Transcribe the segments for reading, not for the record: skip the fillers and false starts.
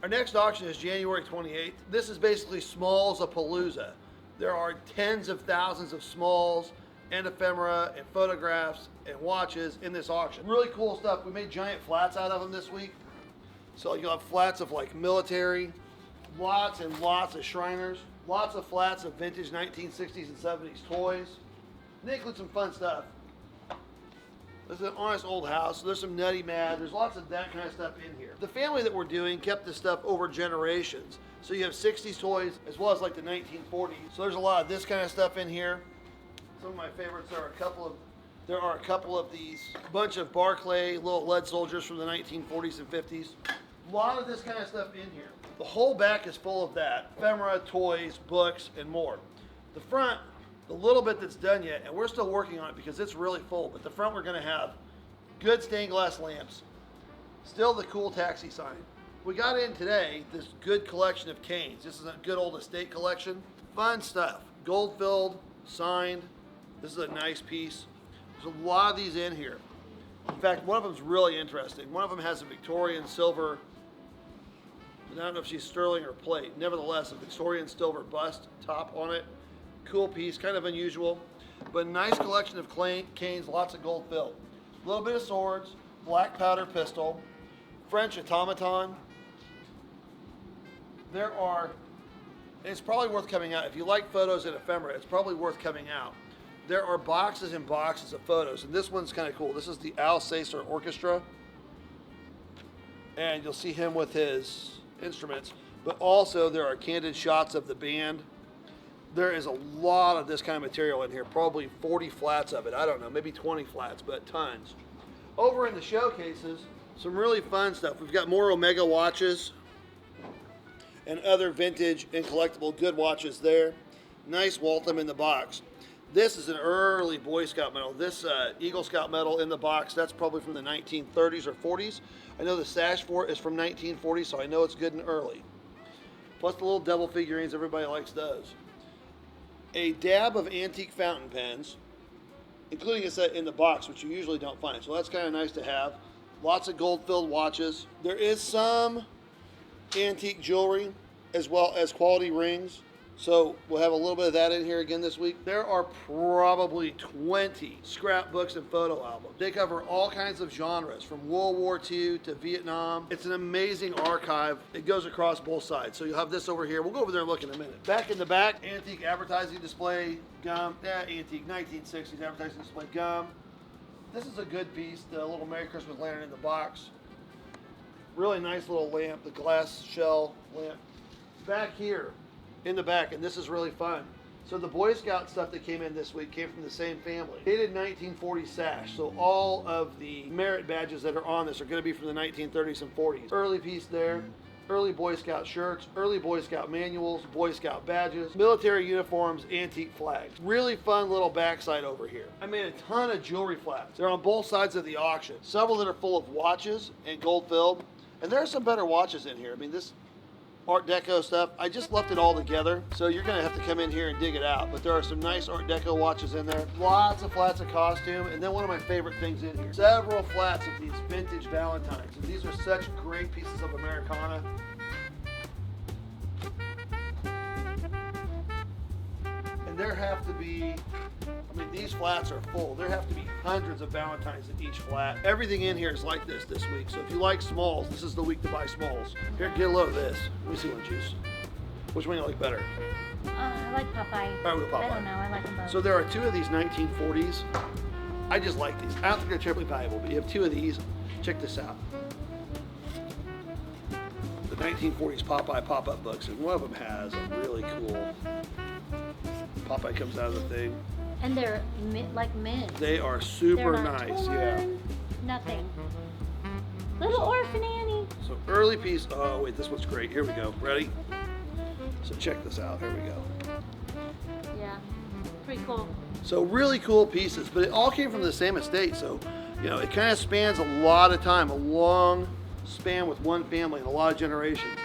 Our next auction is January 28th. This is basically Smalls-a-palooza. There are tens of thousands of smalls and ephemera and photographs and watches in this auction. Really cool stuff. We made giant flats out of them this week. So you'll have flats of like military, lots and lots of Shriners, lots of flats of vintage 1960s and 70s toys. They include some fun stuff. This is an honest old house. So there's some Nutty Mad. There's lots of that kind of stuff in here. The family that we're doing kept this stuff over generations. So you have 60s toys as well as like the 1940s. So there's a lot of this kind of stuff in here. Some of my favorites are there are a couple of these bunch of Barclay little lead soldiers from the 1940s and 50s. A lot of this kind of stuff in here. The whole back is full of that. Ephemera, toys, books, and more. The front, the little bit that's done yet, and we're still working on it because it's really full, but the front we're gonna have good stained glass lamps. Still the cool taxi sign. We got in today this good collection of canes. This is a good old estate collection. Fun stuff. Gold filled, signed. This is a nice piece. There's a lot of these in here. In fact, one of them's really interesting. One of them has a Victorian silver, I don't know if she's sterling or plate. Nevertheless, a Victorian silver bust top on it. Cool piece, kind of unusual, but nice collection of canes, lots of gold filled. A little bit of swords, black powder pistol, French automaton. There are, and it's probably worth coming out. If you like photos and ephemera, it's probably worth coming out. There are boxes and boxes of photos, and this one's kind of cool. This is the Alsacer Orchestra, and you'll see him with his instruments, but also there are candid shots of the band. There is a lot of this kind of material in here, probably 40 flats of it. I don't know, maybe 20 flats, but tons. Over in the showcases, some really fun stuff. We've got more Omega watches and other vintage and collectible good watches there. Nice Waltham in the box. This is an early Boy Scout medal. This Eagle Scout medal in the box, that's probably from the 1930s or 40s. I know the sash for it is from 1940, so I know it's good and early. Plus the little devil figurines, everybody likes those. A dab of antique fountain pens, including a set in the box, which you usually don't find. So that's kind of nice to have. Lots of gold-filled watches. There is some antique jewelry as well as quality rings. So we'll have a little bit of that in here again this week. There are probably 20 scrapbooks and photo albums. They cover all kinds of genres, from World War II to Vietnam. It's an amazing archive. It goes across both sides. So you'll have this over here. We'll go over there and look in a minute. Back in the back, antique advertising display, gum. Antique 1960s advertising display, gum. This is a good piece, the little Merry Christmas lantern in the box. Really nice little lamp, the glass shell lamp. Back here, in the back, and this is really fun. So the Boy Scout stuff that came in this week came from the same family. Dated 1940 sash, so all of the merit badges that are on this are going to be from the 1930s and 40s. Early piece there, early Boy Scout shirts, early Boy Scout manuals, Boy Scout badges, military uniforms, antique flags. Really fun little backside over here. I made a ton of jewelry flats. They're on both sides of the auction. Several that are full of watches and gold filled, and there are some better watches in here. I mean, this Art Deco stuff, I just left it all together, so you're gonna have to come in here and dig it out. But there are some nice Art Deco watches in there, lots of flats of costume, and then one of my favorite things in here, several flats of these vintage Valentines. And these are such great pieces of Americana. And there have to be, I mean, these flats are full. There have to be hundreds of Valentines in each flat. Everything in here is like this week. So if you like smalls, this is the week to buy smalls. Here, get a load of this. Let me see one juice. Which one do you like better? I like Popeye. All right, we'll go Popeye. I don't know, I like them both. So there are two of these 1940s. I just like these. I don't think they're terribly valuable, but you have two of these. Check this out. The 1940s Popeye pop-up books, and one of them has a really cool Popeye comes out of the thing. And they're like mint. They are super they're not nice, torn, yeah. Nothing. Little Orphan Annie. So early piece, oh wait, this one's great. Here we go, ready? So check this out, here we go. Yeah, pretty cool. So really cool pieces, but it all came from the same estate. So, you know, it kind of spans a lot of time, a long span with one family and a lot of generations.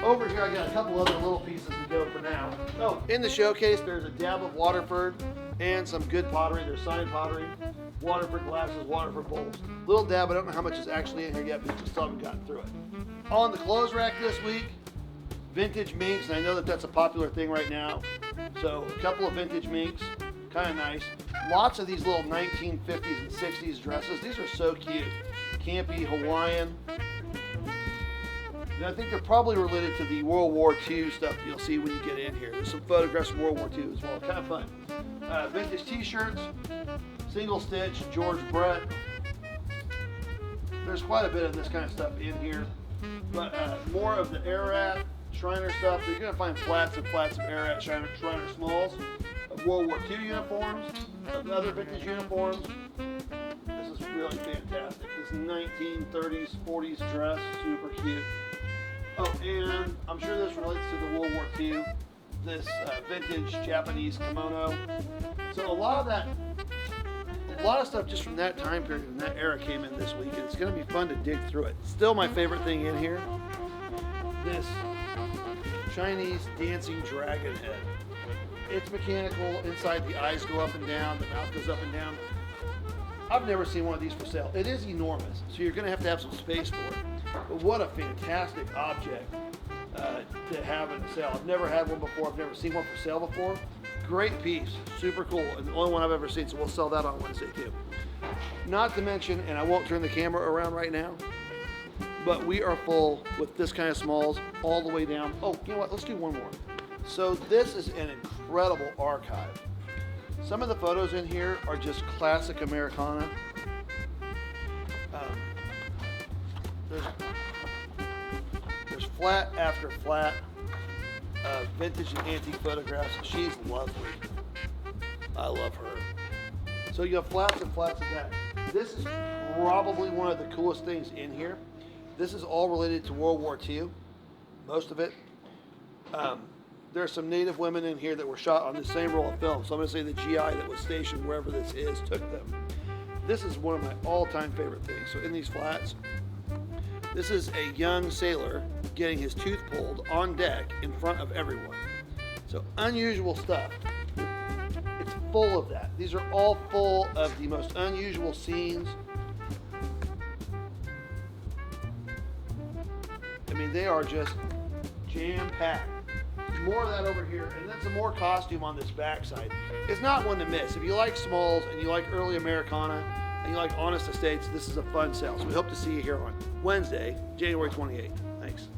Over here, I got a couple other little pieces to go for now. Oh, in the showcase, there's a dab of Waterford and some good pottery. There's signed pottery. water for glasses, water for bowls. Little dab, I don't know how much is actually in here yet because we still haven't gotten through it. On the clothes rack this week, vintage minks, and I know that that's a popular thing right now. So a couple of vintage minks, kind of nice. Lots of these little 1950s and 60s dresses. These are so cute. Campy, Hawaiian. And I think they're probably related to the World War II stuff that you'll see when you get in here. There's some photographs from World War II as well. Kind of fun. Vintage t-shirts, single stitch, George Brett. There's quite a bit of this kind of stuff in here. But more of the Ararat, Shriner stuff. You're going to find flats and flats of Ararat, Shriner smalls, of World War II uniforms, of other vintage uniforms. This is really fantastic. This 1930s, 40s dress, super cute. Oh, and I'm sure this relates to the World War II, this vintage Japanese kimono. So a lot of stuff just from that time period and that era came in this week, and it's going to be fun to dig through it. Still my favorite thing in here, this Chinese dancing dragon head. It's mechanical. Inside the eyes go up and down, the mouth goes up and down. I've never seen one of these for sale. It is enormous, so you're going to have some space for it. But what a fantastic object to have in a sale. I've never had one before. I've never seen one for sale before. Great piece, super cool, and the only one I've ever seen, so we'll sell that on Wednesday too. Not to mention, and I won't turn the camera around right now, but we are full with this kind of smalls all the way down. Oh, you know what, let's do one more. So this is an incredible archive. Some of the photos in here are just classic Americana. There's flat after flat vintage and antique photographs. She's lovely. I love her. So you have flats and flats of that. This is probably one of the coolest things in here. This is all related to World War II, most of it. There are some Native women in here that were shot on the same roll of film. So I'm going to say the GI that was stationed wherever this is took them. This is one of my all-time favorite things. So in these flats, this is a young sailor getting his tooth pulled on deck in front of everyone. So unusual stuff. It's full of that. These are all full of the most unusual scenes. I mean, they are just jam-packed. More of that over here, and then some more costume on this backside. It's not one to miss. If you like smalls and you like early Americana and you like honest estates, this is a fun sale. So we hope to see you here on Wednesday, January 28th. Thanks.